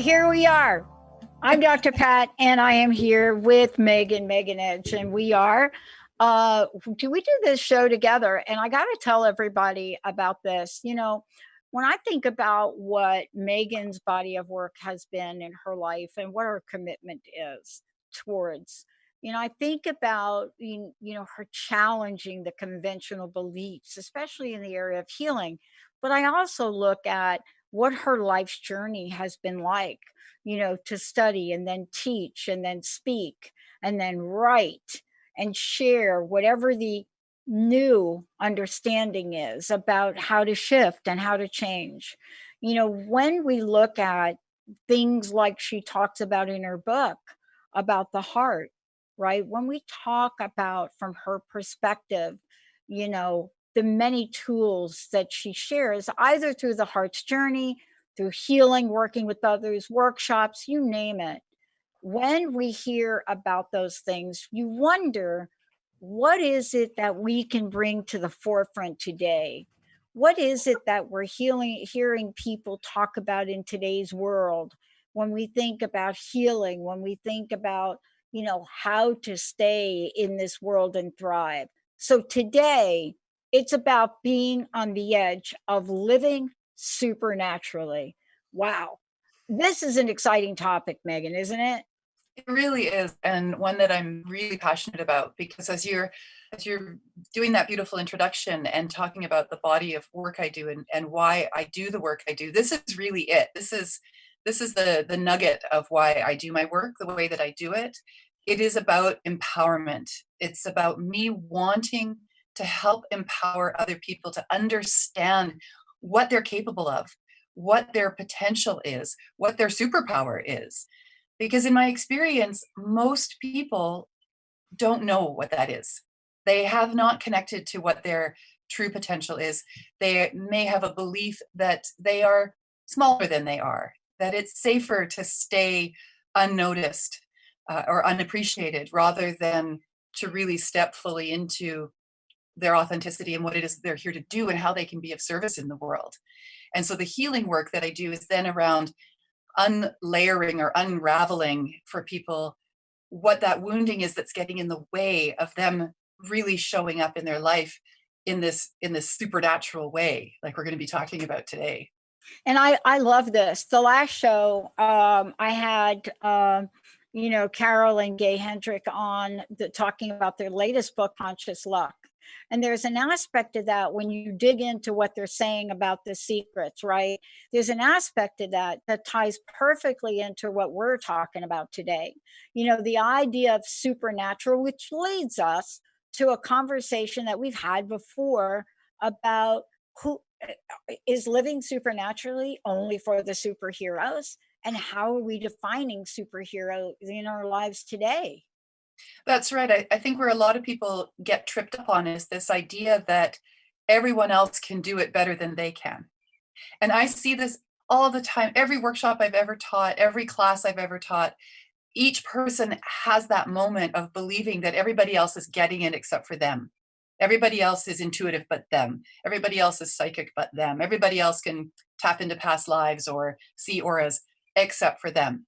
here we are. I'm Dr. Pat, and I am here with Megan Edge, and we do this show together. And I got to tell everybody about this. When I think about what Megan's body of work has been in her life and what her commitment is towards, I think about, her challenging the conventional beliefs, especially in the area of healing. But I also look at what her life's journey has been like, to study and then teach and then speak and then write and share whatever the new understanding is about how to shift and how to change. When we look at things like she talks about in her book about the heart, right? When we talk about from her perspective, the many tools that she shares, either through the heart's journey, through healing, working with others, workshops, you name it. When we hear about those things, you wonder, what is it that we can bring to the forefront today? What is it that we're hearing people talk about in today's world when we think about healing, when we think about, how to stay in this world and thrive? So today, it's about being on the edge of living supernaturally. Wow. This is an exciting topic, Megan, isn't it? It really is, and one that I'm really passionate about, because as you're doing that beautiful introduction and talking about the body of work I do and why I do the work I do, this is really it. This is the nugget of why I do my work the way that I do it. It is about empowerment. It's about me wanting to help empower other people to understand what they're capable of, what their potential is, what their superpower is. Because in my experience, most people don't know what that is. They have not connected to what their true potential is. They may have a belief that they are smaller than they are, that it's safer to stay unnoticed or unappreciated rather than to really step fully into their authenticity and what it is they're here to do and how they can be of service in the world. And so the healing work that I do is then around unlayering or unraveling for people what that wounding is that's getting in the way of them really showing up in their life in this supernatural way, like we're going to be talking about today. And I love this. The last show, I had, Carol and Gay Hendrick on talking about their latest book, Conscious Luck. And there's an aspect of that when you dig into what they're saying about the secrets, right? There's an aspect of that that ties perfectly into what we're talking about today. The idea of supernatural, which leads us to a conversation that we've had before about who is living supernaturally only for the superheroes, and how are we defining superhero in our lives today? That's right. I think where a lot of people get tripped up on is this idea that everyone else can do it better than they can. And I see this all the time. Every workshop I've ever taught, every class I've ever taught, each person has that moment of believing that everybody else is getting it except for them. Everybody else is intuitive but them. Everybody else is psychic but them. Everybody else can tap into past lives or see auras except for them.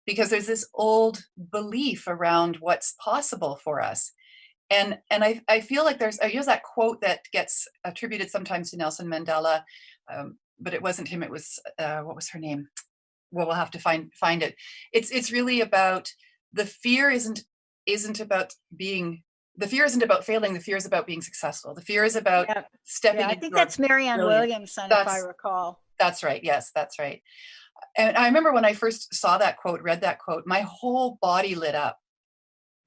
Because there's this old belief around what's possible for us. And I feel like I use that quote that gets attributed sometimes to Nelson Mandela, but it wasn't him. It was what was her name? Well, we'll have to find it. It's really about the fear isn't about being the fear isn't about failing. The fear is about being successful. The fear is about Yeah, yeah. stepping I into think our that's Marianne brilliance. Williamson, if I That's recall. that's right. Yes, that's right. And I remember when I first saw that quote, read that quote, my whole body lit up.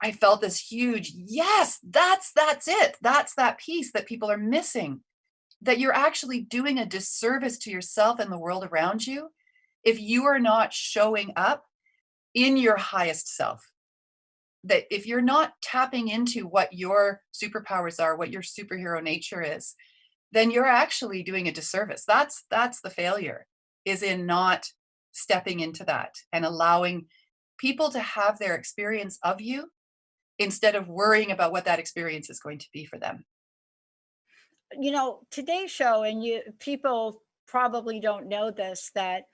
I felt this huge, yes, that's it. That's that piece that people are missing. That you're actually doing a disservice to yourself and the world around you if you are not showing up in your highest self. That if you're not tapping into what your superpowers are, what your superhero nature is, then you're actually doing a disservice. That's the failure, is in not stepping into that and allowing people to have their experience of you instead of worrying about what that experience is going to be for them. Today's show, and people probably don't know this, that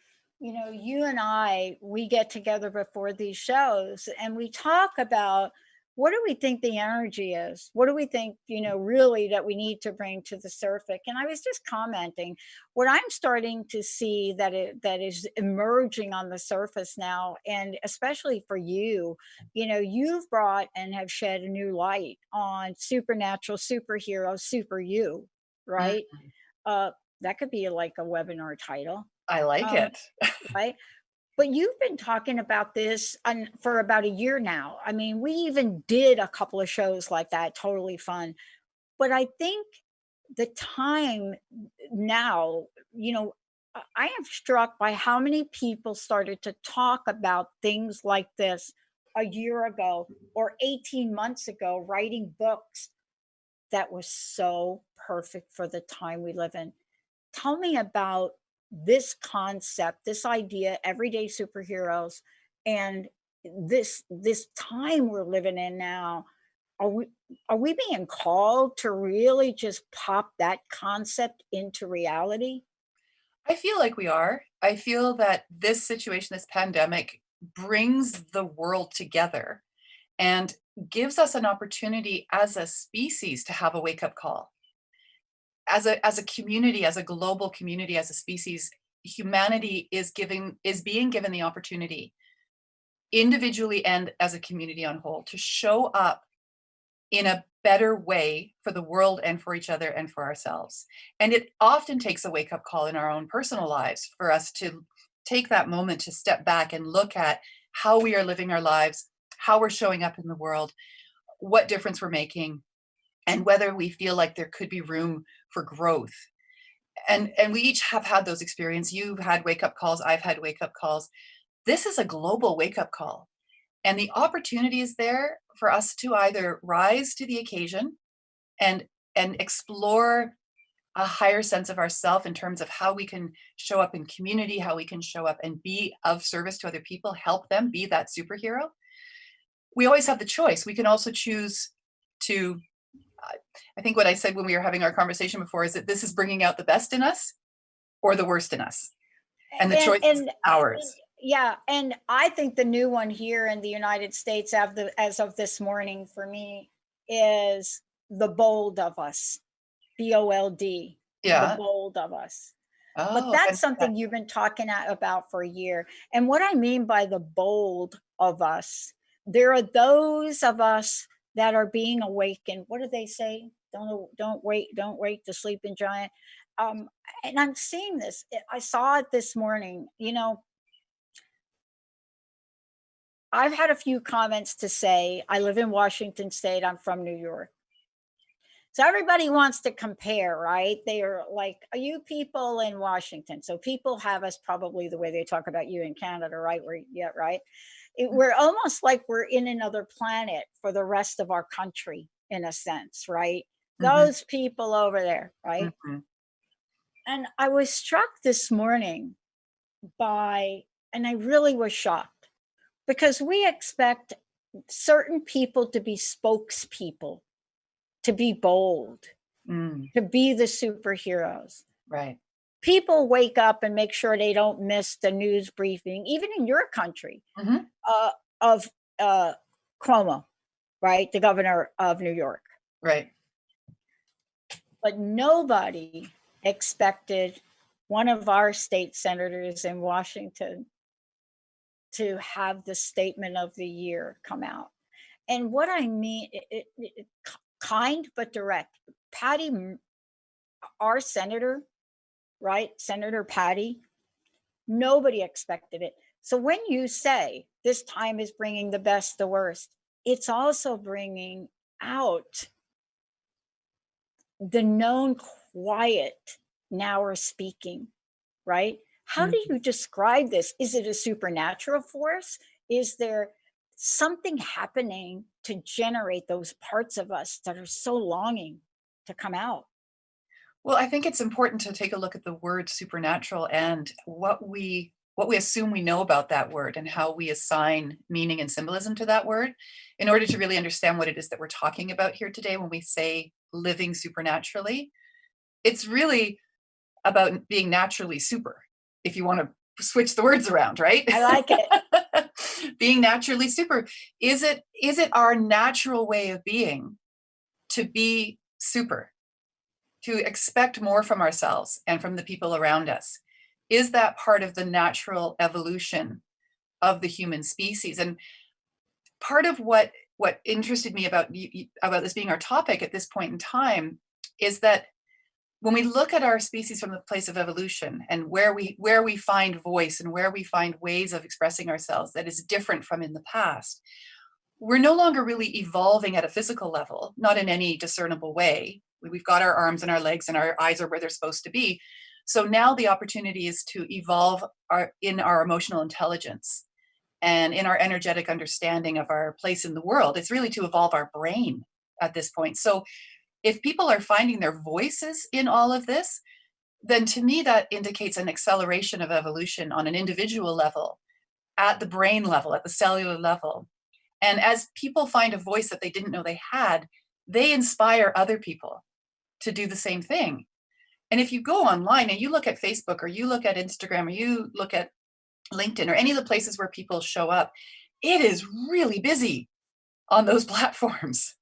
You and we get together before these shows and we talk about what do we think the energy is? What do we think, really that we need to bring to the surface? And I was just commenting what I'm starting to see that is emerging on the surface now, and especially for you, you've brought and have shed a new light on supernatural, superhero, super you, right? Mm, Uh, that could be like a webinar title. I like Um, it. right? But you've been talking about this for about a year now. I mean, we even did a couple of shows like that, totally fun. But I think the time now, I am struck by how many people started to talk about things like this a year ago or 18 months ago, writing books that was so perfect for the time we live in. Tell me about this concept, this idea, everyday superheroes, and this time we're living in now. Are we are we being called to really just pop that concept into reality? I feel like we are. I feel that this situation, this pandemic, brings the world together and gives us an opportunity as a species to have a wake-up call. As a community, as a global community, as a species, humanity is being given the opportunity, individually and as a community on whole, to show up in a better way for the world and for each other and for ourselves. And it often takes a wake up call in our own personal lives for us to take that moment to step back and look at how we are living our lives, how we're showing up in the world, what difference we're making, and whether we feel like there could be room for growth. And we each have had those experiences. You've had wake up calls, I've had wake up calls. This is a global wake up call. And the opportunity is there for us to either rise to the occasion and explore a higher sense of ourself in terms of how we can show up in community, how we can show up and be of service to other people, help them be that superhero. We always have the choice. We can also choose to, I think what I said when we were having our conversation before is that this is bringing out the best in us or the worst in us. And the And choice is and ours. yeah, and I think the new one here in the United States, as of this morning for me, is the bold of us. BOLD, the Yeah. bold of us. But Oh, that's and something you've been talking about for a year. And what I mean by the bold of us, there are those of us that are being awakened. What do they say? Don't wait the sleeping giant. Um, and I'm seeing this. I saw it this morning. I've had a few comments to say. I live in Washington State. I'm from New York. So everybody wants to compare, right? They are like, are you people in Washington? So people have us probably the way they talk about you in Canada, right? Right. We're almost like we're in another planet for the rest of our country, in a sense, right? mhm, Those people over there, right? mhm. And I was struck this morning by, and I really was shocked because we expect certain people to be spokespeople, to be bold, Mm, to be the superheroes. right. People wake up and make sure they don't miss the news briefing, even in your country, Mhm, of Cuomo, right? The governor of New York. right. But nobody expected one of our state senators in Washington to have the statement of the year come out. And what I mean, kind but direct. Patty, our senator, right? Senator Patty, nobody expected it. So when you say this time is bringing the best, the worst, it's also bringing out the known quiet now are speaking, right? How do Mhm. you describe this? Is it a supernatural force? Is there something happening to generate those parts of us that are so longing to come out? Well, I think it's important to take a look at the word supernatural and what we assume we know about that word and how we assign meaning and symbolism to that word in order to really understand what it is that we're talking about here today when we say living supernaturally. It's really about being naturally super, if you want to switch the words around, right? I like it. Being naturally super. Is it our natural way of being to be super, to expect more from ourselves and from the people around us? Is that part of the natural evolution of the human species? And part of what interested me about about this being our topic at this point in time is that when we look at our species from the place of evolution and where we find voice and where we find ways of expressing ourselves that is different from in the past, we're no longer really evolving at a physical level, not in any discernible way. We've got our arms and our legs and our eyes are where they're supposed to be. So now the opportunity is to evolve in our emotional intelligence and in our energetic understanding of our place in the world. It's really to evolve our brain at this point. So if people are finding their voices in all of this, then to me that indicates an acceleration of evolution on an individual level, at the brain level, at the cellular level. And as people find a voice that they didn't know they had, they inspire other people to do the same thing. And if you go online and you look at Facebook or you look at Instagram or you look at LinkedIn or any of the places where people show up, it is really busy on those platforms.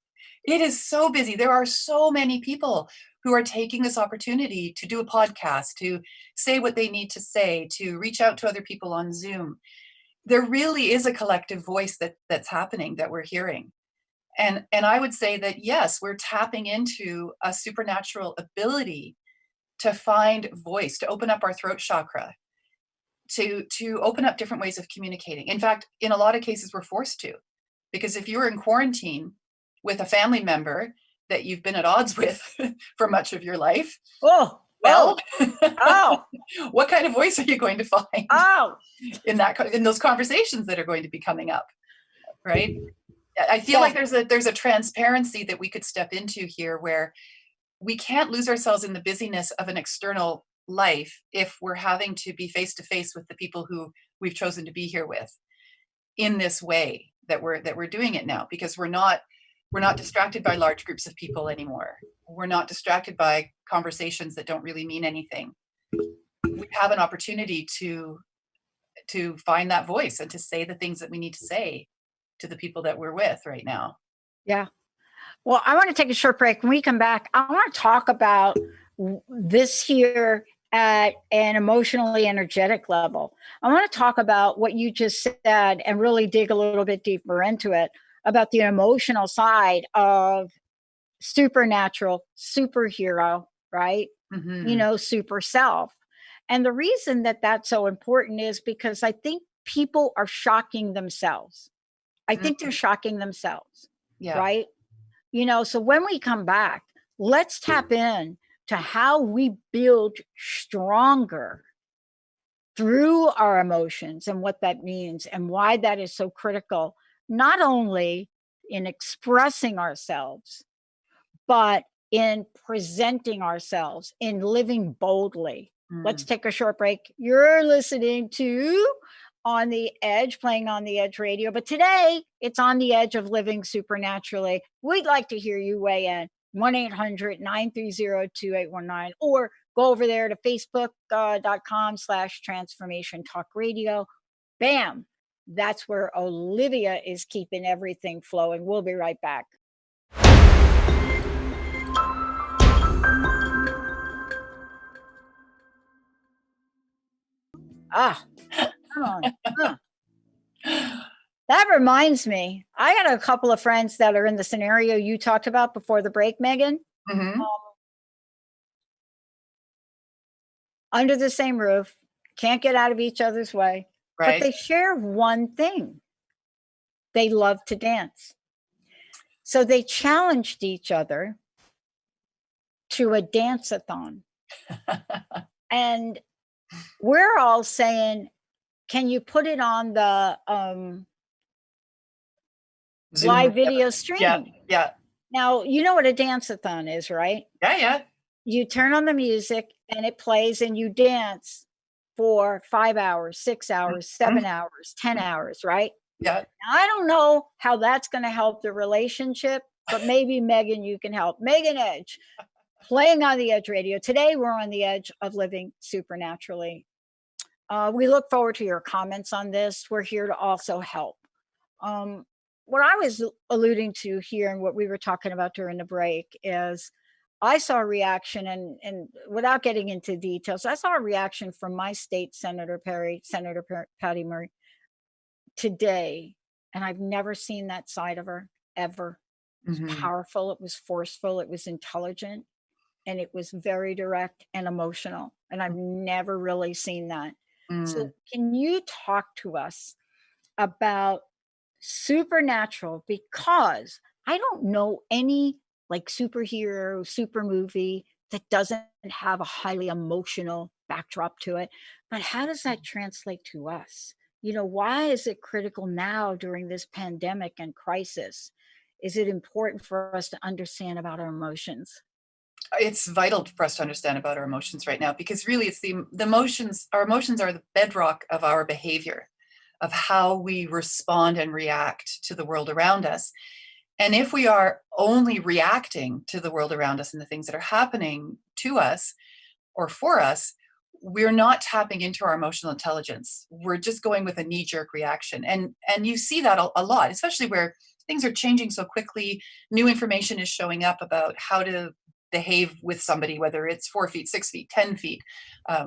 It is so busy. There are so many people who are taking this opportunity to do a podcast, to say what they need to say, to reach out to other people on Zoom. There really is a collective voice that's happening, that we're hearing. And I would say that, yes, we're tapping into a supernatural ability to find voice, to open up our throat chakra, to open up different ways of communicating. In fact, in a lot of cases, we're forced to, because if you're in quarantine with a family member that you've been at odds with for much of your life, Oh, well, oh, what kind of voice are you going to find oh, in those conversations that are going to be coming up, right? I feel yeah, like there's a transparency that we could step into here, where we can't lose ourselves in the busyness of an external life if we're having to be face to face with the people who we've chosen to be here with in this way that we're doing it now, because we're not distracted by large groups of people anymore. We're not distracted by conversations that don't really mean anything. We have an opportunity to find that voice and to say the things that we need to say to the people that we're with right now. yeah. Well, I want to take a short break. When we come back, I want to talk about this here at an emotionally energetic level. I want to talk about what you just said and really dig a little bit deeper into it about the emotional side of supernatural, superhero, right? Mm-hmm. Super self. And the reason that that's so important is because I think people are shocking themselves. I think they're Mm-hmm. shocking themselves, Yeah. right? So when we come back, let's tap in to how we build stronger through our emotions and what that means and why that is so critical, not only in expressing ourselves, but in presenting ourselves, in living boldly. Let's Mm. take a short break. You're listening to On the Edge, playing On the Edge radio. But today, it's On the Edge of Living Supernaturally. We'd like to hear you weigh in. 1-800-930-2819, or go over there to facebook.com/transformation talk radio. Bam. That's where Olivia is keeping everything flowing. We'll be right back. Ah, come on. Huh. That reminds me, I got a couple of friends that are in the scenario you talked about before the break, Megan, Mm-hmm. under the same roof, can't get out of each other's way, but Right. they share one thing. They love to dance. So they challenged each other to a dance-a-thon. And we're all saying, can you put it on the Zoom or live whatever. video Yeah. stream? Yeah. Now, you know what a dance-a-thon is, right? Yeah. Yeah. You turn on the music and it plays and you dance for 5 hours, 6 hours, Mm-hmm. 7 hours, 10 hours, right? Yeah. Now, I don't know how that's going to help the relationship, but maybe Megan, you can help. Megan Edge, playing on the Edge radio. Today, we're on the edge of living supernaturally. We look forward to your comments on this. We're here to also help. Um, what I was alluding to here and what we were talking about during the break is I saw a reaction, and without getting into details, I saw a reaction from my state Senator Perry, Patty Murray today, and I've never seen that side of her ever. It was Hmm. powerful, it was forceful, it was intelligent, and it was very direct and emotional. And I've never really seen that. So, Mm. can you talk to us about supernatural? Because I don't know any like superhero, super movie that doesn't have a highly emotional backdrop to it. But how does that translate to us? Why is it critical now during this pandemic and crisis? Is it important for us to understand about our emotions? It's vital for us to understand about our emotions right now, because really it's the emotions, our emotions are the bedrock of our behavior, of how we respond and react to the world around us. And if we are only reacting to the world around us and the things that are happening to us or for us, we're not tapping into our emotional intelligence. We're just going with a knee-jerk reaction. And you see that a lot, especially where things are changing so quickly. New information is showing up about how to behave with somebody, whether it's 4 feet, 6 feet, 10 feet,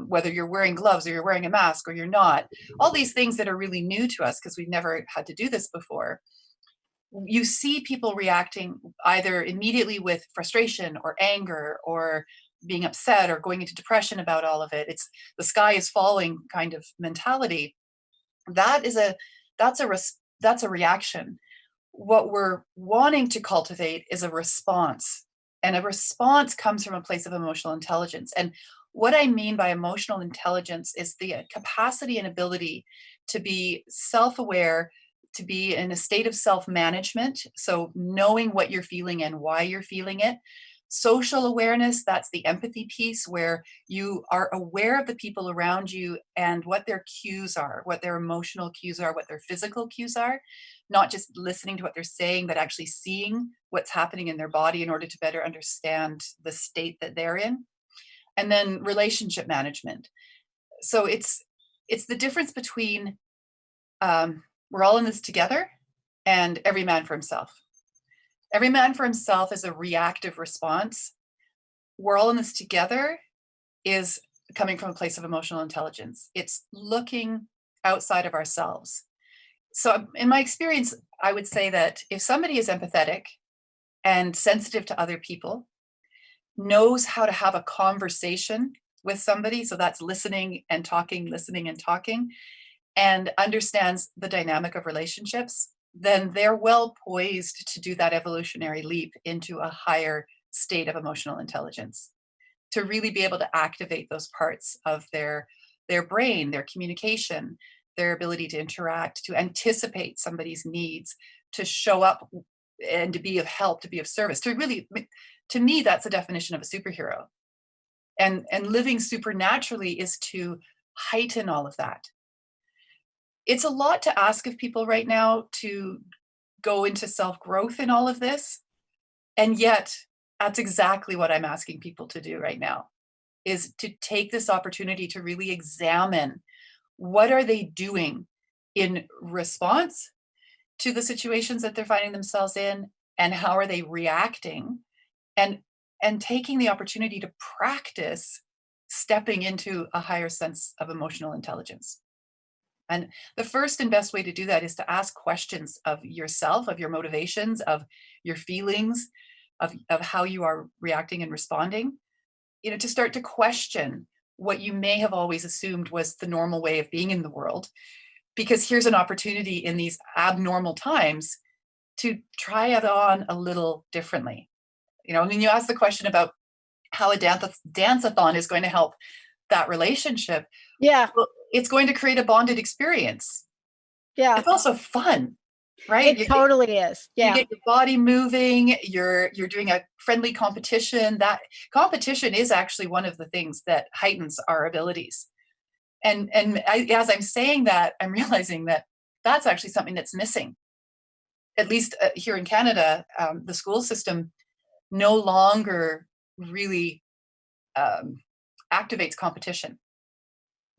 whether you're wearing gloves or you're wearing a mask or you're not. All these things that are really new to us because we've never had to do this before. You see people reacting either immediately with frustration or anger or being upset or going into depression about all of it. It's the sky is falling kind of mentality. That is a that's a reaction. What we're wanting to cultivate is a response. And a response comes from a place of emotional intelligence. And what I mean by emotional intelligence is the capacity and ability to be self aware, to be in a state of self management. So, knowing what you're feeling and why you're feeling it. Social awareness, that's the empathy piece where you are aware of the people around you and what their cues are, what their emotional cues are, what their physical cues are, not just listening to what they're saying, but actually seeing what's happening in their body in order to better understand the state that they're in. And then relationship management. So it's the difference between we're all in this together and every man for himself. Every man for himself is a reactive response. We're all in this together is coming from a place of emotional intelligence. It's looking outside of ourselves. So, in my experience, I would say that if somebody is empathetic and sensitive to other people, knows how to have a conversation with somebody, so that's listening and talking, and understands the dynamic of relationships, then they're well poised to do that evolutionary leap into a higher state of emotional intelligence, to really be able to activate those parts of their brain, their communication, their ability to interact, to anticipate somebody's needs, to show up and to be of help, to be of service, to really, to me, that's the definition of a superhero. And living supernaturally is to heighten all of that. It's a lot to ask of people right now to go into self growth in all of this. And yet, that's exactly what I'm asking people to do right now, is to take this opportunity to really examine what are they doing in response to the situations that they're finding themselves in, and how are they reacting, and taking the opportunity to practice stepping into a higher sense of emotional intelligence. And the first and best way to do that is to ask questions of yourself, of your motivations, of your feelings, of how you are reacting and responding, to start to question what you may have always assumed was the normal way of being in the world. Because here's an opportunity in these abnormal times to try it on a little differently. I mean, you asked the question about how a dance-a-thon is going to help that relationship. Yeah, Well, it's going to create a bonded experience. yeah, It's also fun, right? it totally is. You Yeah, get your body moving, you're doing a friendly competition. That competition is actually one of the things that heightens our abilities. As I'm saying that, I'm realizing that that's actually something that's missing. At least here in Canada, the school system no longer really um, activates competition.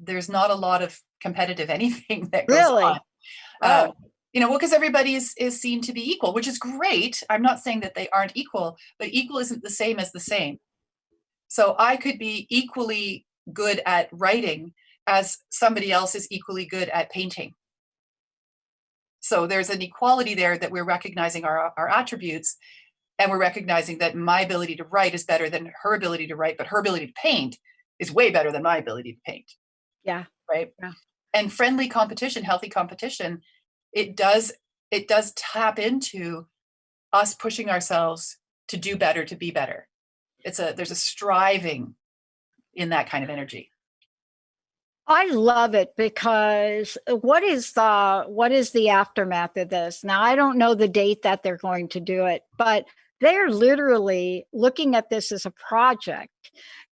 there's not a lot of competitive anything that goes on. Really? Um, Oh, well, because everybody is seen to be equal, which is great. I'm not saying that they aren't equal, but equal isn't the same as the same. So I could be equally good at writing as somebody else is equally good at painting. So there's an equality there that we're recognizing our attributes, and we're recognizing that my ability to write is better than her ability to write, but her ability to paint is way better than my ability to paint, yeah. right? Yeah. And friendly competition, healthy competition, it does it does tap into us pushing ourselves to do better, to be better. There's a striving in that kind of energy. I love it because what is the aftermath of this? Now I don't know the date that they're going to do it, but they're literally looking at this as a project.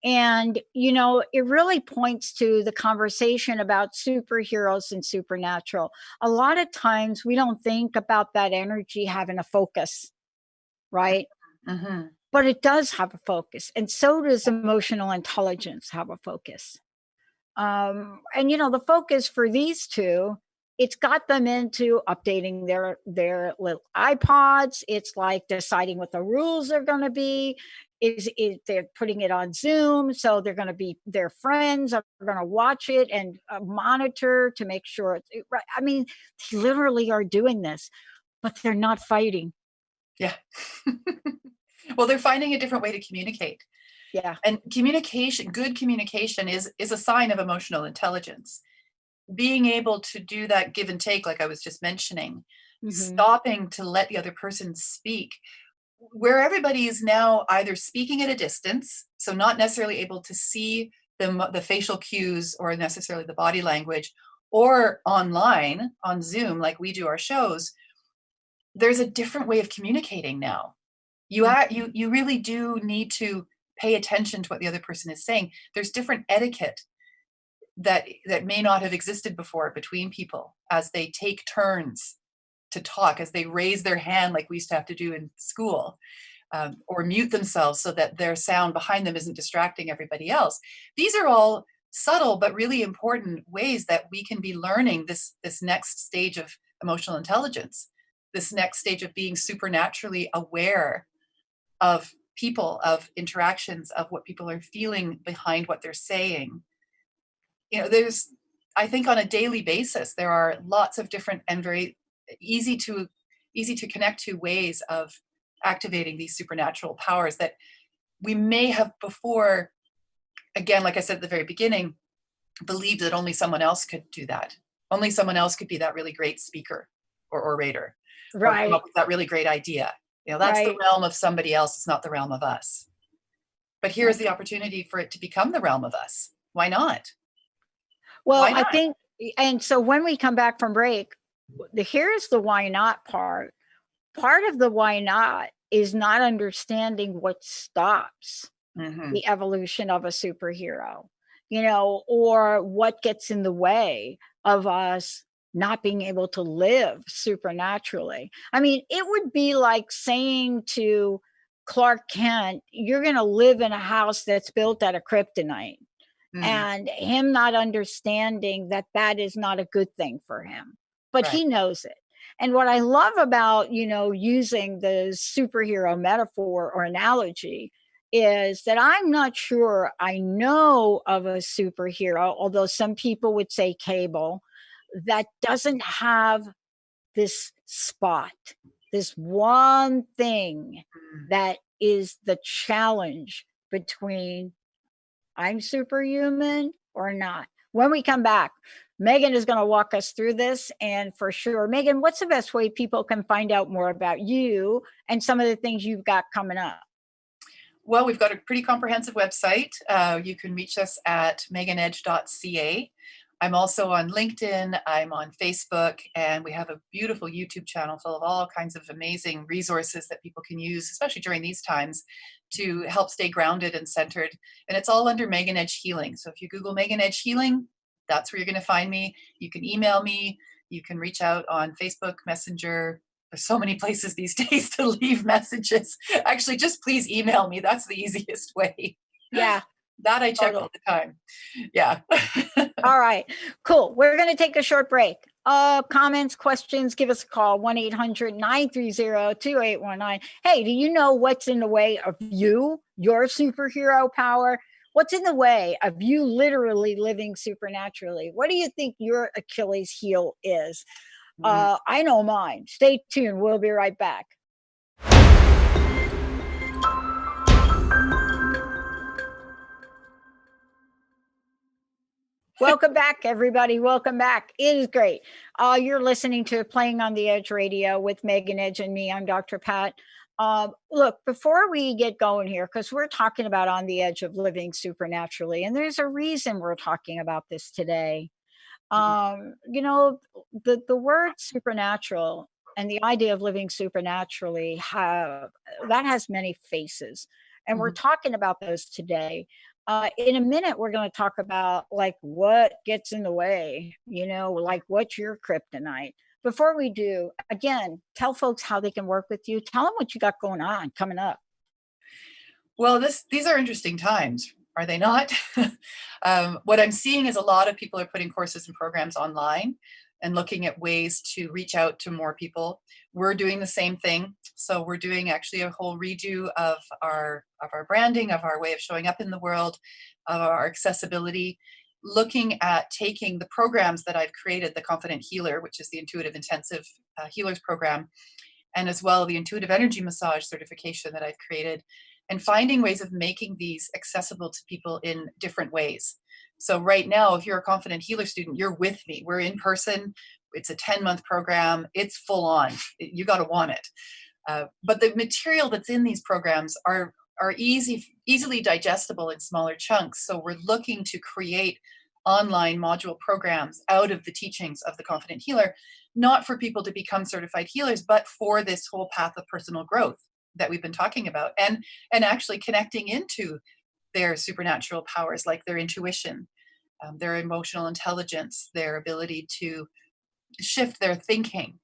And it really points to the conversation about superheroes and supernatural. A lot of times we don't think about that energy having a focus, right? Mm-hmm. But it does have a focus, and so does emotional intelligence have a focus. And the focus for these two, it's got them into updating their little iPods. It's like deciding what the rules are going to be. Is they're putting it on Zoom, so they're going to be their friends are going to watch it and monitor to make sure right. I mean, they literally are doing this, but they're not fighting. Yeah. Well, they're finding a different way to communicate. Yeah. And communication, good communication is a sign of emotional intelligence. Being able to do that give and take, like I was just mentioning, Hmm. stopping to let the other person speak, where everybody is now either speaking at a distance, so not necessarily able to see the facial cues or necessarily the body language, or online on Zoom, like we do our shows. There's a different way of communicating now. You really do need to pay attention to what the other person is saying. There's different etiquette that may not have existed before between people as they take turns to talk, as they raise their hand like we used to have to do in school, or mute themselves so that their sound behind them isn't distracting everybody else. These are all subtle but really important ways that we can be learning this next stage of emotional intelligence, this next stage of being supernaturally aware of people, of interactions, of what people are feeling behind what they're saying. There's, I think, on a daily basis, there are lots of different and very easy to easy to connect to ways of activating these supernatural powers that we may have before, again, like I said at the very beginning, believed that only someone else could do that. Only someone else could be that really great speaker or orator, or come Right. up with that really great idea. That's the Right. realm of somebody else. It's not the realm of us. But here's Right. the opportunity for it to become the realm of us. Why not? Well, Why I not? think, and so when we come back from break, here's the why not part. Part of the why not is not understanding what stops Mm-hmm. the evolution of a superhero, or what gets in the way of us not being able to live supernaturally. I mean, it would be like saying to Clark Kent, you're going to live in a house that's built out of kryptonite, Mm, and him not understanding that that is not a good thing for him, but right. he knows it. And what I love about using the superhero metaphor or analogy is that I'm not sure I know of a superhero, although some people would say Cable, that doesn't have this spot, this one thing Mm. that is the challenge between I'm superhuman or not. When we come back, Megan is going to walk us through this. And for sure, Megan, what's the best way people can find out more about you and some of the things you've got coming up? Well, we've got a pretty comprehensive website. You can reach us at meganedge.ca. I'm also on LinkedIn, I'm on Facebook, and we have a beautiful YouTube channel full of all kinds of amazing resources that people can use, especially during these times, to help stay grounded and centered. And it's all under Megan Edge Healing. So if you Google Megan Edge Healing, that's where you're going to find me. You can email me, you can reach out on Facebook Messenger. There's so many places these days to leave messages. Actually, just please email me. That's the easiest way. Yeah. That I check all Totally. the time. Yeah. All right, cool. We're going to take a short break. Comments, questions, give us a call 1-800-930-2819. Hey, do you know what's in the way of you, your superhero power? What's in the way of you literally living supernaturally? What do you think your Achilles heel is? Mm. I know mine. Stay tuned. We'll be right back. Welcome back, everybody. Welcome back. It is great. You're listening to Playing on the Edge Radio with Megan Edge and me. I'm Dr. Pat. Look, before we get going here, because we're talking about on the edge of living supernaturally, and there's a reason we're talking about this today. You know, the word supernatural and the idea of living supernaturally have that has many faces, and we're Mhm. talking about those today. In a minute, we're going to talk about like what gets in the way, you know, like what's your kryptonite. Before we do, again, tell folks how they can work with you. Tell them what you got going on coming up. Well, these are interesting times, are they not? What I'm seeing is a lot of people are putting courses and programs online and looking at ways to reach out to more people. We're doing the same thing. So we're doing actually a whole redo of our branding, of our way of showing up in the world, of our accessibility, looking at taking the programs that I've created, the Confident Healer, which is the intuitive intensive healers program, and as well the intuitive energy massage certification that I've created, and finding ways of making these accessible to people in different ways. So right now, if you're a Confident Healer student, you're with me. We're in person. It's a 10-month program. It's full on. You got to want it. But the material that's in these programs are easily digestible in smaller chunks. So we're looking to create online module programs out of the teachings of the Confident Healer, not for people to become certified healers, but for this whole path of personal growth that we've been talking about, and actually connecting into their supernatural powers, like their intuition, their emotional intelligence, their ability to shift their thinking,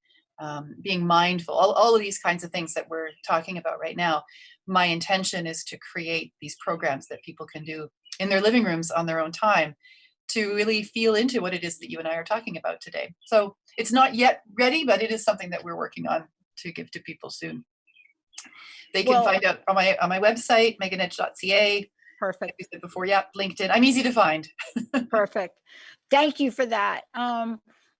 being mindful, all of these kinds of things that we're talking about right now. My intention is to create these programs that people can do in their living rooms on their own time to really feel into what it is that you and I are talking about today. So it's not yet ready, but it is something that we're working on to give to people soon. They can Well, find out on my website, meganedge.ca. Like perfect. we said before, yeah, LinkedIn. I'm easy to find. Perfect. Thank you for that.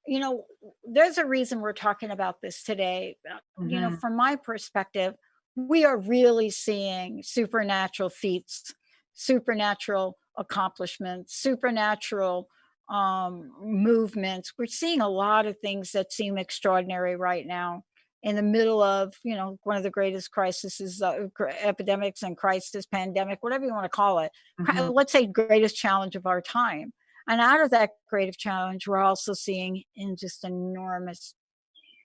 You know, there's a reason we're talking about this today. You know, Mm-hmm. from my perspective, we are really seeing supernatural feats, supernatural accomplishments, supernatural movements. We're seeing a lot of things that seem extraordinary right now in the middle of, you know, one of the greatest crises, epidemics and crisis, pandemic, whatever you want to call it. Mm-hmm. Let's say greatest challenge of our time. And out of that creative challenge, we're also seeing in just enormous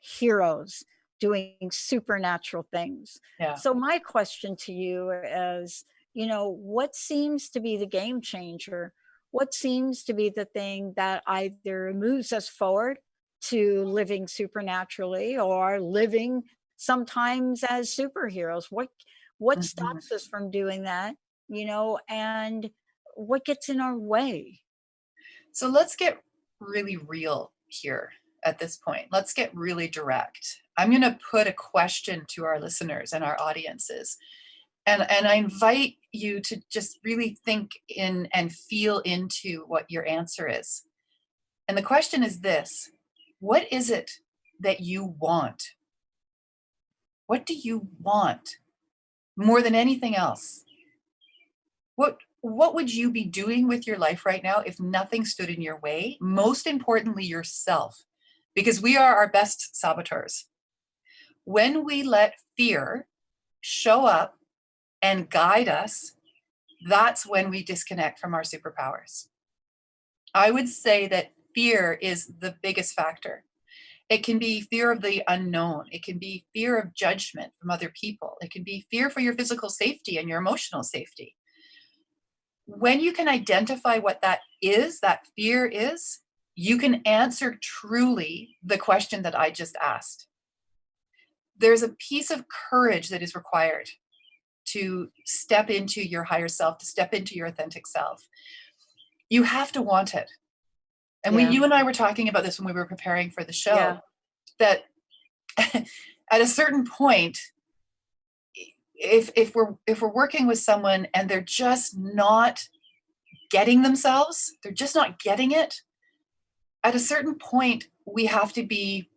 heroes doing supernatural things. Yeah. So my question to you is, you know, what seems to be the game changer? What seems to be the thing that either moves us forward to living supernaturally or living sometimes as superheroes? What Mm-hmm. stops us from doing that, you know, and what gets in our way? So let's get really real here at this point. Let's get really direct. I'm going to put a question to our listeners and our audiences. And I invite you to just really think in and feel into what your answer is. And the question is this: what is it that you want? What do you want more than anything else? What would you be doing with your life right now if nothing stood in your way? Most importantly, yourself, because we are our best saboteurs. When we let fear show up and guide us, that's when we disconnect from our superpowers. I would say that fear is the biggest factor. It can be fear of the unknown. It can be fear of judgment from other people. It can be fear for your physical safety and your emotional safety. When you can identify what that fear is, you can answer truly the question that I just asked. There's a piece of courage that is required to step into your higher self, to step into your authentic self, you have to want it. And Yeah. you and I were talking about this when we were preparing for the show, Yeah. that at a certain point, if we're working with someone and they're just not getting themselves, they're just not getting it, at a certain point we have to be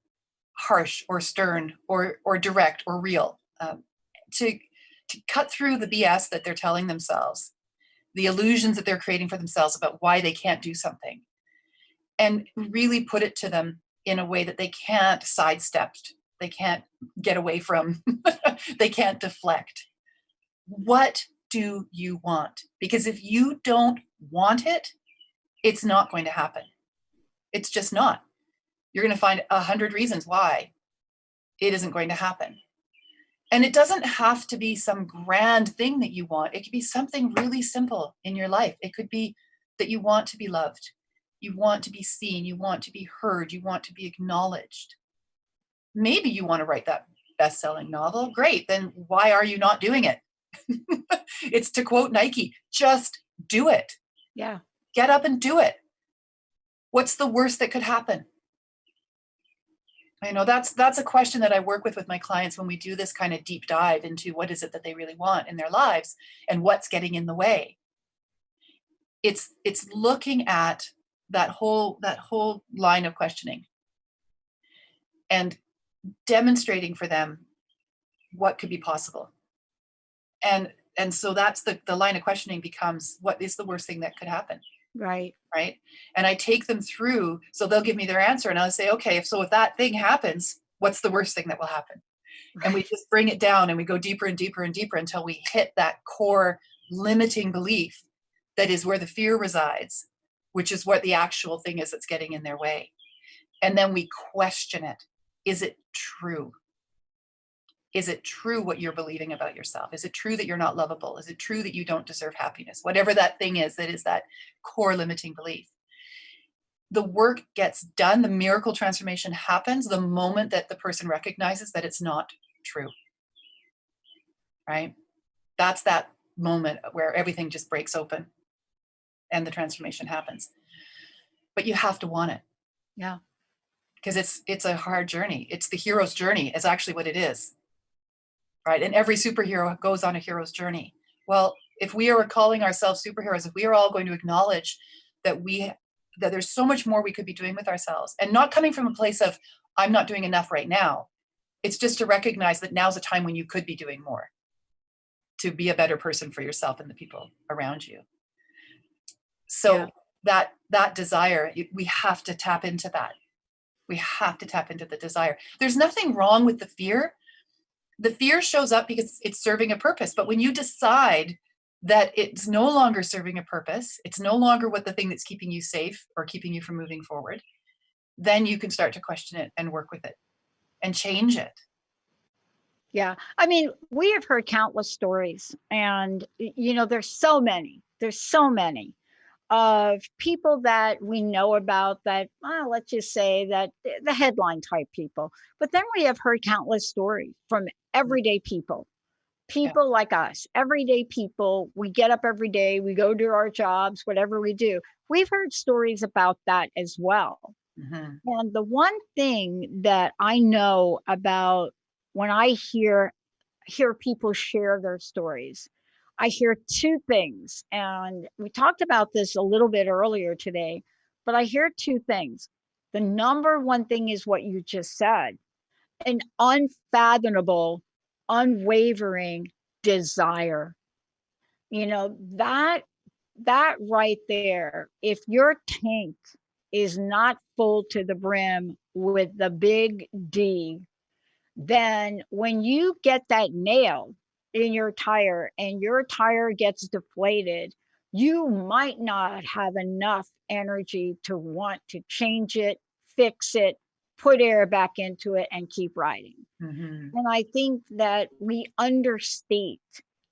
harsh or stern or direct or real, to cut through the BS that they're telling themselves, the illusions that they're creating for themselves about why they can't do something, and really put it to them in a way that they can't sidestep, they can't get away from, they can't deflect. What do you want? Because if you don't want it, it's not going to happen. It's just not. You're going to find 100 reasons why it isn't going to happen. And it doesn't have to be some grand thing that you want. It could be something really simple in your life. It could be that you want to be loved, you want to be seen, you want to be heard, you want to be acknowledged. Maybe you want to write that best-selling novel. Great. Then why are you not doing it? It's to quote Nike, just do it. Yeah. Get up and do it. What's the worst that could happen? I know that's a question that I work with my clients when we do this kind of deep dive into what is it that they really want in their lives and what's getting in the way. It's looking at that whole line of questioning and demonstrating for them what could be possible. And so that's the line of questioning becomes, what is the worst thing that could happen? Right. Right. And I take them through, so they'll give me their answer and I'll say, okay, if that thing happens, what's the worst thing that will happen? And we Right. just bring it down and we go deeper and deeper and deeper until we hit that core limiting belief that is where the fear resides, which is what the actual thing is that's getting in their way. And then we question it. Is it true? Is it true what you're believing about yourself? Is it true that you're not lovable? Is it true that you don't deserve happiness? Whatever that thing is, that is that core limiting belief. The work gets done, the miracle transformation happens the moment that the person recognizes that it's not true. Right? That's that moment where everything just breaks open and the transformation happens. But you have to want it. Yeah. Because it's a hard journey. It's the hero's journey is actually what it is. Right? And every superhero goes on a hero's journey. Well, if we are calling ourselves superheroes, if we are all going to acknowledge that that there's so much more we could be doing with ourselves, and not coming from a place of I'm not doing enough right now. It's just to recognize that now's a time when you could be doing more to be a better person for yourself and the people around you. Yeah. So that desire, we have to tap into that. We have to tap into the desire. There's nothing wrong with the fear. The fear shows up because it's serving a purpose. But when you decide that it's no longer serving a purpose, it's no longer what the thing that's keeping you safe or keeping you from moving forward, then you can start to question it and work with it and change it. Yeah. I mean, we have heard countless stories, and, there's so many of people that we know about that, let's just say that the headline type people. But then we have heard countless stories from everyday people, Yeah. people like us, everyday people. We get up every day, we go do our jobs, whatever we do. We've heard stories about that as well. Mm-hmm. And the one thing that I know about when I hear people share their stories, I hear two things. And we talked about this a little bit earlier today, but I hear two things. The number one thing is what you just said, an unfathomable, unwavering desire. That right there, if your tank is not full to the brim with the big D, then when you get that nail in your tire and your tire gets deflated, you might not have enough energy to want to change it, fix it, put air back into it, and keep riding. Mm-hmm. And I think that we understate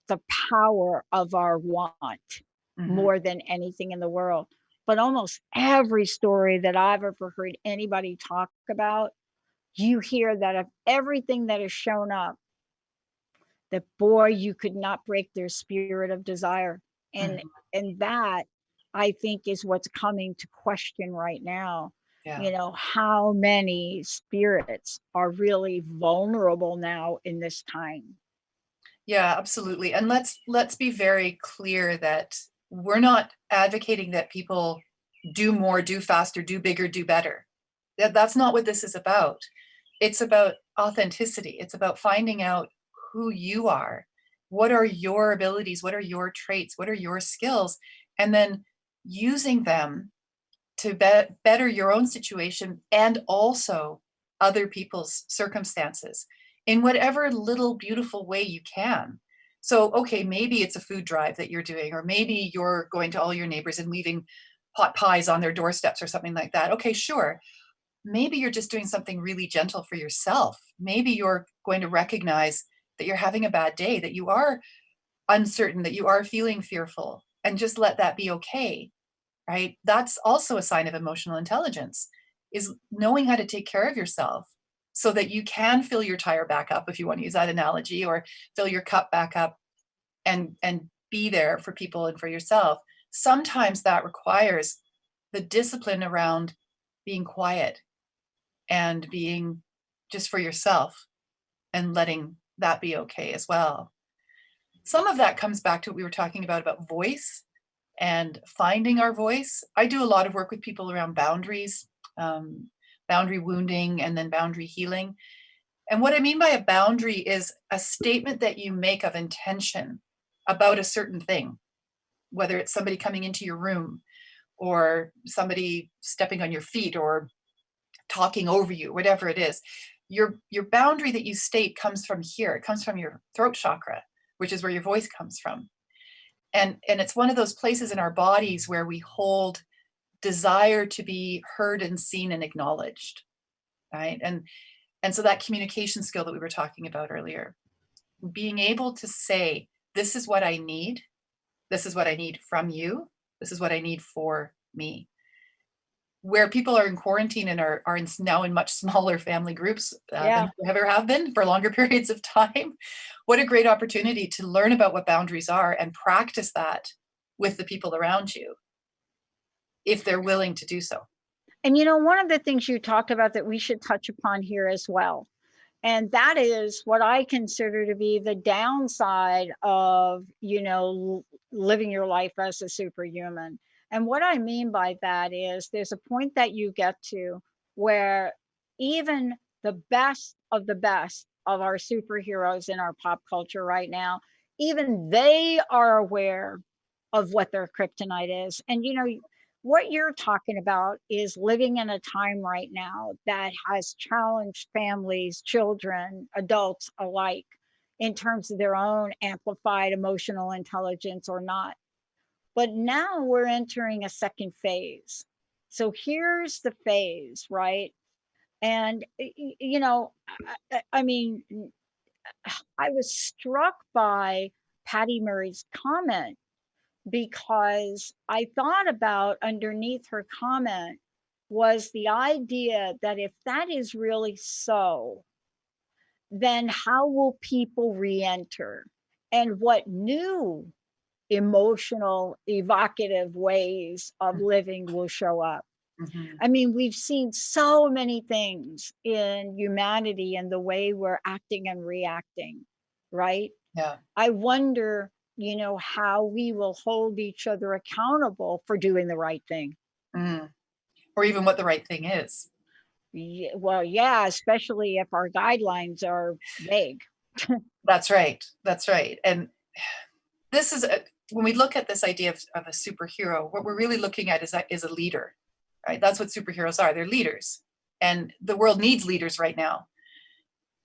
the power of our want Mm-hmm. more than anything in the world. But almost every story that I've ever heard anybody talk about, you hear that of everything that has shown up, that boy, you could not break their spirit of desire. And Mhm. and that, I think, is what's coming to question right now. Yeah. You know, how many spirits are really vulnerable now in this time? Yeah, absolutely. And let's be very clear that we're not advocating that people do more, do faster, do bigger, do better. That's not what this is about. It's about authenticity. It's about finding out who you are. What are your abilities? What are your traits? What are your skills? And then using them to better your own situation and also other people's circumstances in whatever little beautiful way you can. So, okay, maybe it's a food drive that you're doing, or maybe you're going to all your neighbors and leaving pot pies on their doorsteps or something like that. Okay, sure. Maybe you're just doing something really gentle for yourself. Maybe you're going to recognize that you're having a bad day, that you are uncertain, that you are feeling fearful, and just let that be okay, right? That's also a sign of emotional intelligence, is knowing how to take care of yourself so that you can fill your tire back up, if you want to use that analogy, or fill your cup back up and be there for people and for yourself. Sometimes that requires the discipline around being quiet and being just for yourself and letting that be okay as well. Some of that comes back to what we were talking about voice and finding our voice. I do a lot of work with people around boundaries, um, boundary wounding, and then boundary healing. And what I mean by a boundary is a statement that you make of intention about a certain thing, whether it's somebody coming into your room or somebody stepping on your feet or talking over you, whatever it is. Your boundary that you state comes from here. It comes from your throat chakra, which is where your voice comes from. And it's one of those places in our bodies where we hold desire to be heard and seen and acknowledged, right? And so that communication skill that we were talking about earlier, being able to say, this is what I need, this is what I need from you, this is what I need for me. Where people are in quarantine and are now in much smaller family groups than Yeah. ever have been for longer periods of time, what a great opportunity to learn about what boundaries are and practice that with the people around you if they're willing to do so. And you know, one of the things you talked about that we should touch upon here as well, and that is what I consider to be the downside of, living your life as a superhuman. And what I mean by that is there's a point that you get to where even the best of the best of our superheroes in our pop culture right now, even they are aware of what their kryptonite is. And what you're talking about is living in a time right now that has challenged families, children, adults alike in terms of their own amplified emotional intelligence or not. But now we're entering a second phase. So here's the phase, right? And, I mean, I was struck by Patty Murray's comment because I thought about underneath her comment was the idea that if that is really so, then how will people re-enter? And what new emotional, evocative ways of living will show up? Mhm. I mean, we've seen so many things in humanity and the way we're acting and reacting, right? Yeah. I wonder, how we will hold each other accountable for doing the right thing. Mm. Or even what the right thing is. Well, yeah, especially if our guidelines are vague. That's right. That's right. And this is when we look at this idea of a superhero, what we're really looking at is a leader, right? That's what superheroes are. They're leaders, and the world needs leaders right now.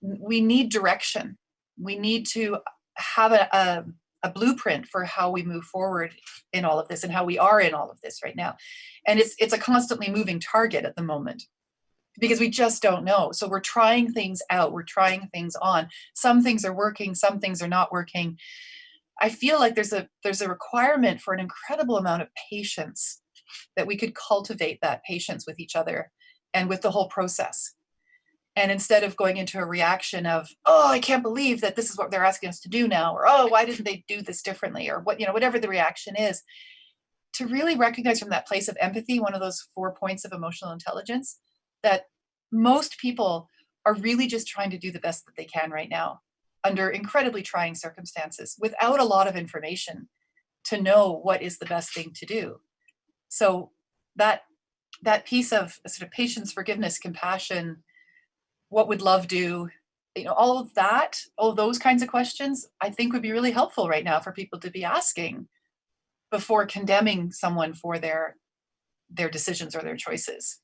We need direction. We need to have a blueprint for how we move forward in all of this and how we are in all of this right now. And it's a constantly moving target at the moment because we just don't know. So we're trying things out, we're trying things on. Some things are working, some things are not working. I feel like there's a requirement for an incredible amount of patience, that we could cultivate that patience with each other and with the whole process. And instead of going into a reaction of, oh, I can't believe that this is what they're asking us to do now, or oh, why didn't they do this differently, or what, whatever the reaction is, to really recognize from that place of empathy, one of those 4 points of emotional intelligence, that most people are really just trying to do the best that they can right now under incredibly trying circumstances without a lot of information to know what is the best thing to do. So that piece of sort of patience, forgiveness, compassion, what would love do, all of that, all of those kinds of questions, I think would be really helpful right now for people to be asking before condemning someone for their decisions or their choices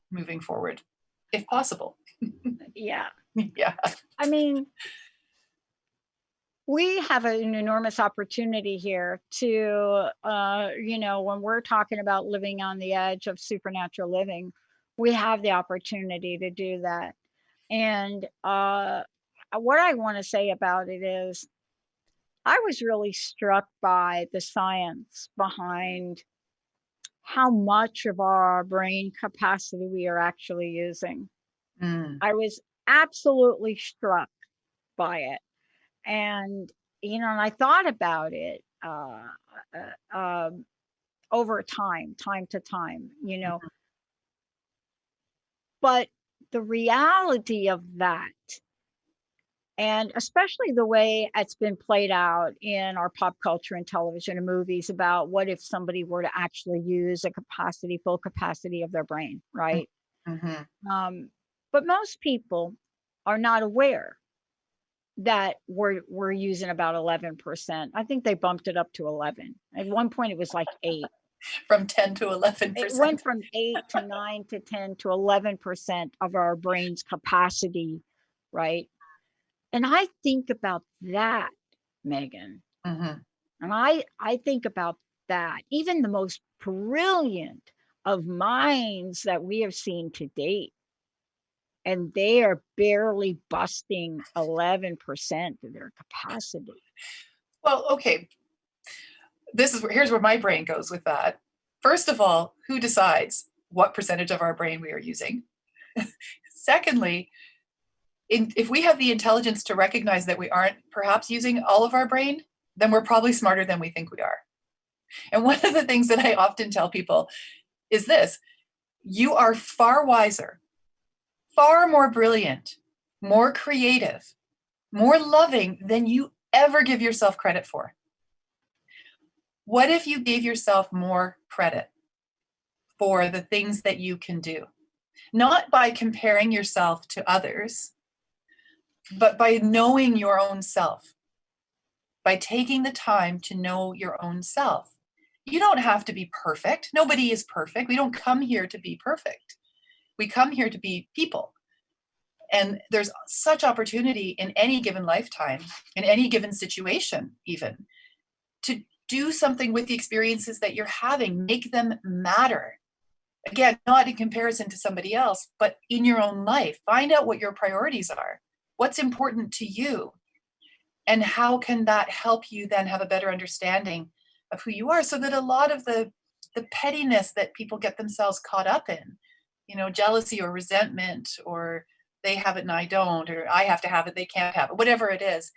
moving forward, if possible. Yeah. Yeah. I mean, we have an enormous opportunity here to, when we're talking about living on the edge of supernatural living, we have the opportunity to do that. And what I want to say about it is, I was really struck by the science behind how much of our brain capacity we are actually using. Mm. I was absolutely struck by it. And, and I thought about it over time to time. But the reality of that, and especially the way it's been played out in our pop culture and television and movies about what if somebody were to actually use a full capacity of their brain, right? Mm-hmm. Um, but most people are not aware that we're using about 11%. I think they bumped it up to 11. At one point, it was like 8. From 10 to It 11%. went from 8 to 9 to 10 to 11% of our brain's capacity, right? And I think about that, Megan. Mm-hmm. And I think about that. Even the most brilliant of minds that we have seen to date, and they are barely busting 11% of their capacity. Well, okay. Here's where my brain goes with that. First of all, who decides what percentage of our brain we are using? Secondly, if we have the intelligence to recognize that we aren't perhaps using all of our brain, then we're probably smarter than we think we are. And one of the things that I often tell people is this: you are far wiser, far more brilliant, more creative, more loving than you ever give yourself credit for. What if you gave yourself more credit for the things that you can do? Not by comparing yourself to others, but by knowing your own self, by taking the time to know your own self. You don't have to be perfect. Nobody is perfect. We don't come here to be perfect. We come here to be people. And there's such opportunity in any given lifetime, in any given situation, even to do something with the experiences that you're having, make them matter. Again, not in comparison to somebody else, but in your own life. Find out what your priorities are, what's important to you, and how can that help you then have a better understanding of who you are, so that a lot of the pettiness that people get themselves caught up in, jealousy or resentment, or they have it and I don't, or I have to have it, they can't have it, whatever it is,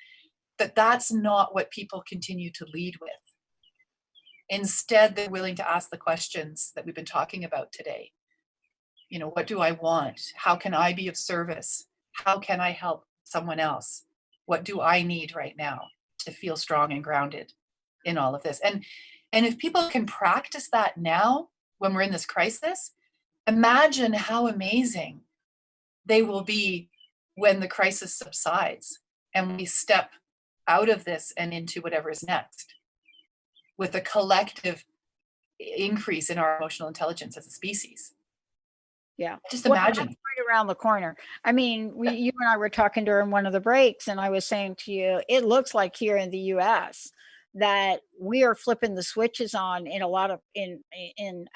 that's not what people continue to lead with. Instead, they're willing to ask the questions that we've been talking about today. What do I want? How can I be of service? How can I help someone else? What do I need right now to feel strong and grounded in all of this? And if people can practice that now, when we're in this crisis, imagine how amazing they will be when the crisis subsides and we step out of this and into whatever is next, with a collective increase in our emotional intelligence as a species. Yeah. Just Well, that's imagine. right around the corner. I mean, you and I were talking during one of the breaks, and I was saying to you, it looks like here in the US that we are flipping the switches on in a lot of in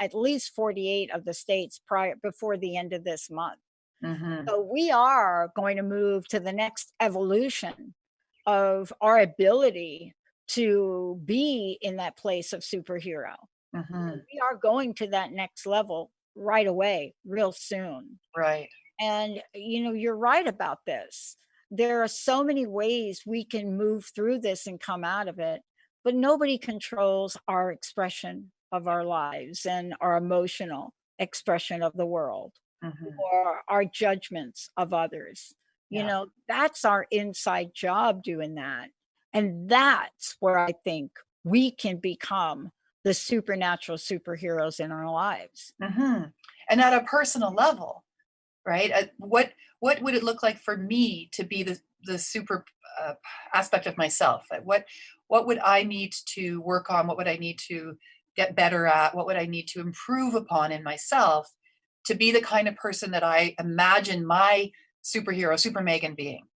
at least 48 of the states prior before the end of this month. Mm-hmm. So we are going to move to the next evolution of our ability to be in that place of superhero. Mm-hmm. We are going to that next level right away, real soon. Right. And, you're right about this. There are so many ways we can move through this and come out of it, but nobody controls our expression of our lives and our emotional expression of the world Mhm. or our judgments of others. Yeah. That's our inside job doing that. And that's where I think we can become the supernatural superheroes in our lives. Mhm. And at a personal level, right? What would it look like for me to be the super aspect of myself? Like what would I need to work on? What would I need to get better at? What would I need to improve upon in myself to be the kind of person that I imagine my superhero, Super Megan being?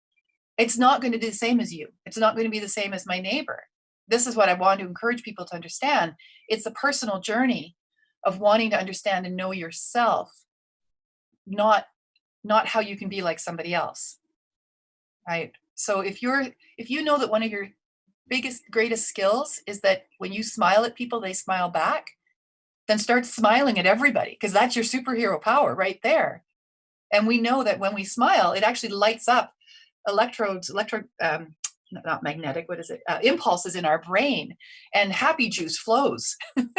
It's not going to be the same as you. It's not going to be the same as my neighbor. This is what I want to encourage people to understand. It's a personal journey of wanting to understand and know yourself, not how you can be like somebody else, right? So if you know that one of your biggest greatest skills is that when you smile at people they smile back, then start smiling at everybody because that's your superhero power right there. And we know that when we smile it actually lights up electrodes, not magnetic, what is it, impulses in our brain, and happy juice flows when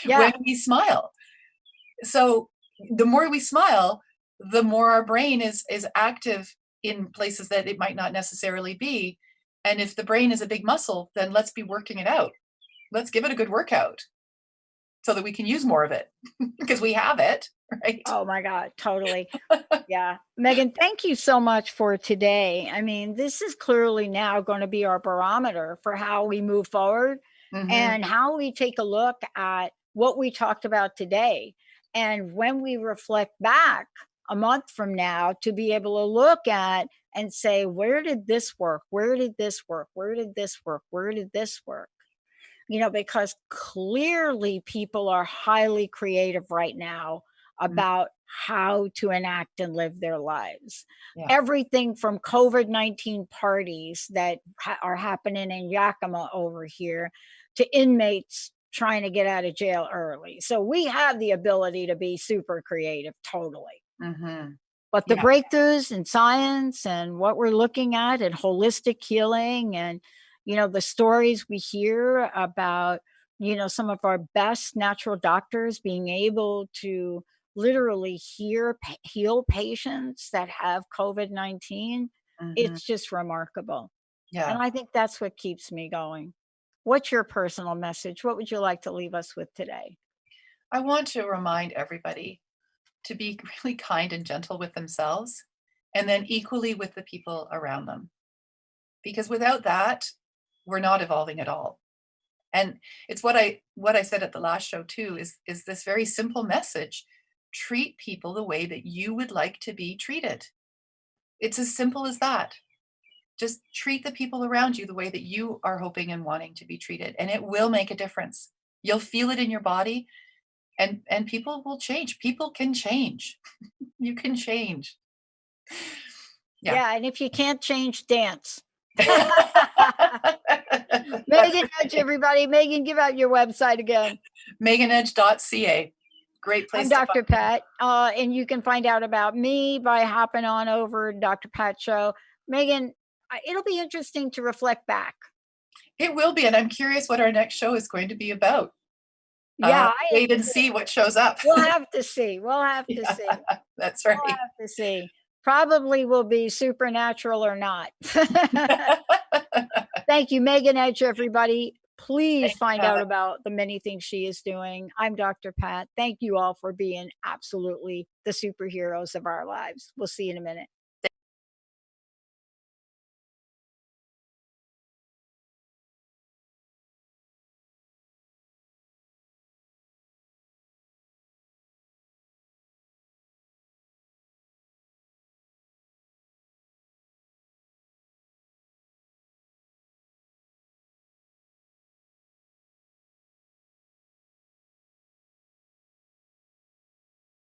Yeah. we smile. So the more we smile, the more our brain is active in places that it might not necessarily be. And if the brain is a big muscle, then let's be working it out. Let's give it a good workout so that we can use more of it because we have it, right? Oh my God, totally. Yeah. Megan, thank you so much for today. I mean, this is clearly now going to be our barometer for how we move forward Hmm. and how we take a look at what we talked about today. And when we reflect back a month from now, to be able to look at and say, where did this work? Where did this work? Where did this work? Where did this work? Because clearly people are highly creative right now about how to enact and live their lives. Yeah. Everything from COVID-19 parties that are happening in Yakima over here to inmates trying to get out of jail early. So we have the ability to be super creative, totally. Hmm. But the Yeah. breakthroughs in science and what we're looking at and holistic healing and, the stories we hear about, some of our best natural doctors being able to literally heal patients that have COVID-19, Hmm. it's just remarkable. And Yeah. I think that's what keeps me going. What's your personal message? What would you like to leave us with today? I want to remind everybody to be really kind and gentle with themselves and then equally with the people around them. Because without that, we're not evolving at all. And it's what I said at the last show too is this very simple message. Treat people the way that you would like to be treated. It's as simple as that. Just treat the people around you the way that you are hoping and wanting to be treated, and it will make a difference. You'll feel it in your body, and people will change. People can change. You can change. Yeah. Yeah. And if you can't change, dance. That's Megan Edge, right. everybody. Megan, give out your website again. meganedge.ca. Great I'm place to find Dr. me. Pat, and you can find out about me by hopping on over to Dr. Pat Show. Megan, it'll be interesting to reflect back. It will be, and I'm curious what our next show is going to be about. Yeah, I am Wait and too. see what shows up. We'll have to see. We'll have to Yeah, see. that's We'll right. have to see. Probably will be supernatural or not. Thank you, Megan Edge, everybody. Please Thanks, find out Pat. about the many things she is doing. I'm Dr. Pat. Thank you all for being absolutely the superheroes of our lives. We'll see you in a minute.